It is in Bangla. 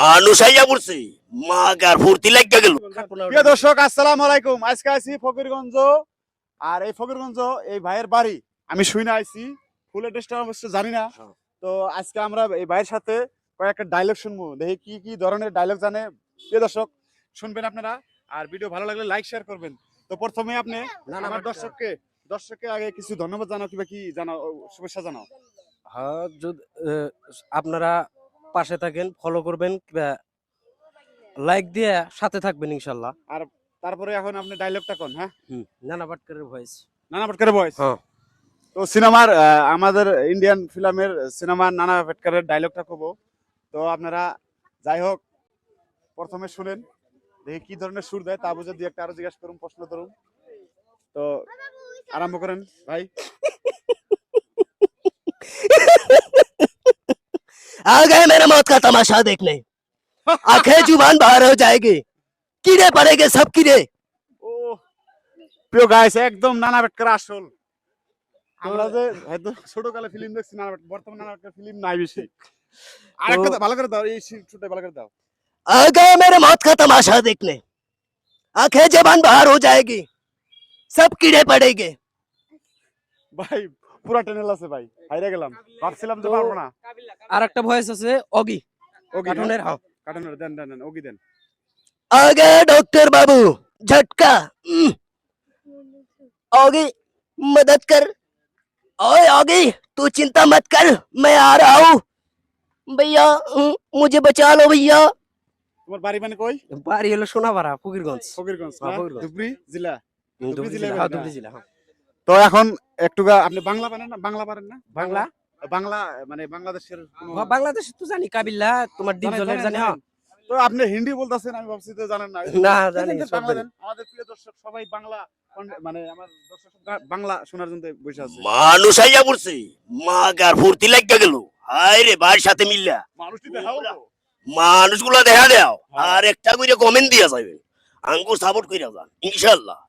মানুষ আইয়া পড়ছে মাগার ফুর্তি লাগা গেল। প্রিয় দর্শক আসসালামু আলাইকুম। আজকে আইছি ফকিরগঞ্জ, আর এই ফকিরগঞ্জ এই ভাইয়ের বাড়ি আমি শুনে আইছি, ফুল অ্যাড্রেসটা অবশ্য জানি না। তো আজকে আমরা এই ভাইয়ের সাথে কয়েকটা ডায়লগ শুনবো, দেখি কি কি ধরনের ডায়লগ জানে। প্রিয় দর্শক শুনবেন আপনারা, আর ভিডিও ভালো লাগলে লাইক শেয়ার করবেন। তো প্রথমে আপনি আমার দর্শককে আগে কিছু ধন্যবাদ জানাও, কিংবা কি জানাও, শুভেচ্ছা জানাও। হ্যাঁ, আপনারা পাশে থাকেন, ফলো করবেন, লাইক দিয়ে সাথে থাকবেন ইনশাল্লাহ। আর তারপরে এখন আপনি ডায়লগটা কোন? হ্যাঁ, নানা পাটকারের ভয়েস। নানা পাটকারের ভয়েস। হ্যাঁ, তো সিনেমার আমাদের ইন্ডিয়ান ফিল্মের সিনেমার নানা পাটেকরের ডায়লগটা কব। তো আপনারা যাই হোক প্রথমে শুনেন, দেখি কি ধরনের সুর দেয়, তা বুঝে দিয়ে একটা আরো জিজ্ঞাসা করুন, প্রশ্ন করুন। তো আরম্ভ করেন ভাই। आ गए मेरे मौत का तमाशा देखने, आंखें जुबान बाहर हो जाएगी, कीड़े पड़ेंगे सब कीड़े। ও প্রিয় গাইস, একদম নানা পাটেকর আসল। আমরা যে হয়তো ছোটকালে ফিল্ম দেখছি, নানা পাটেকর, বর্তমানে নানা পাটেকর ফিল্ম নাই বেশি। আরেকটা ভালো করে দাও, এই সুরটা ভালো করে দাও। आ गए मेरे मौत का तमाशा देखने, आंखें जुबान बाहर हो जाएगी, सब कीड़े पड़ेंगे। ভাই পুরা টেনেল আছে ভাই, হাইরে গেলাম, ভাবছিলাম যে তো পারবো না। আর একটা ভয়েস আছে অগি ওগি কার্টুনের। হ্যাঁ, কাটনের দেন দেন দেন, ওগি দেন। आ गए डॉक्टर बाबू, झटका। ओगी मदद कर, ओए ओगी तू चिंता मत कर, मैं आ रहा हूँ भैया, मुझे बचा लो भैया। তোমার বাড়ি মানে কই? বাড়ি হলো সোনাপাড়া, ফকিরগঞ্জ। ফকিরগঞ্জ হ্যাঁ, না? ফকিরগঞ্জ। ধুবড়ি জেলা। ধুবড়ী জেলা জেলা। বাড়ি হ্যাঁ, না? ধুবড়ী জেলা। হ্যাঁ। তো এখন একটু আপনি বাংলা পারেন না? বাংলা পারেন না? বাংলা বাংলা মানে বাংলাদেশের কোনো- হ্যাঁ, বাংলাদেশ তো জানি, কাবিল্লা তোমার ডিপ জানেন, জলের জানেন, জানি। হ্যাঁ, জানেন। তো আপনি হিন্দি বলতেছেন, আমি ভাবছি তো জানেন না। না দেন, জানি দেন, সব বাংলা জানি। দেন। আমাদের প্রিয় দর্শক সবাই বাংলা মানে আমার দর্শক সব বাংলা শোনার জন্য বসে আছে। মানুষ আইয়া পড়ছে মাগার ফুর্তি লাগা গেল। হায় রে ভাইয়ের সাথে মিল্লা মানুষটি দেখাও তো। মানুষগুলা দেখা দাও, আর একটা করে কমেন্ট দিয়া যাবে, আঙ্গুর সাপোর্ট কইরা যান ইনশাআল্লাহ।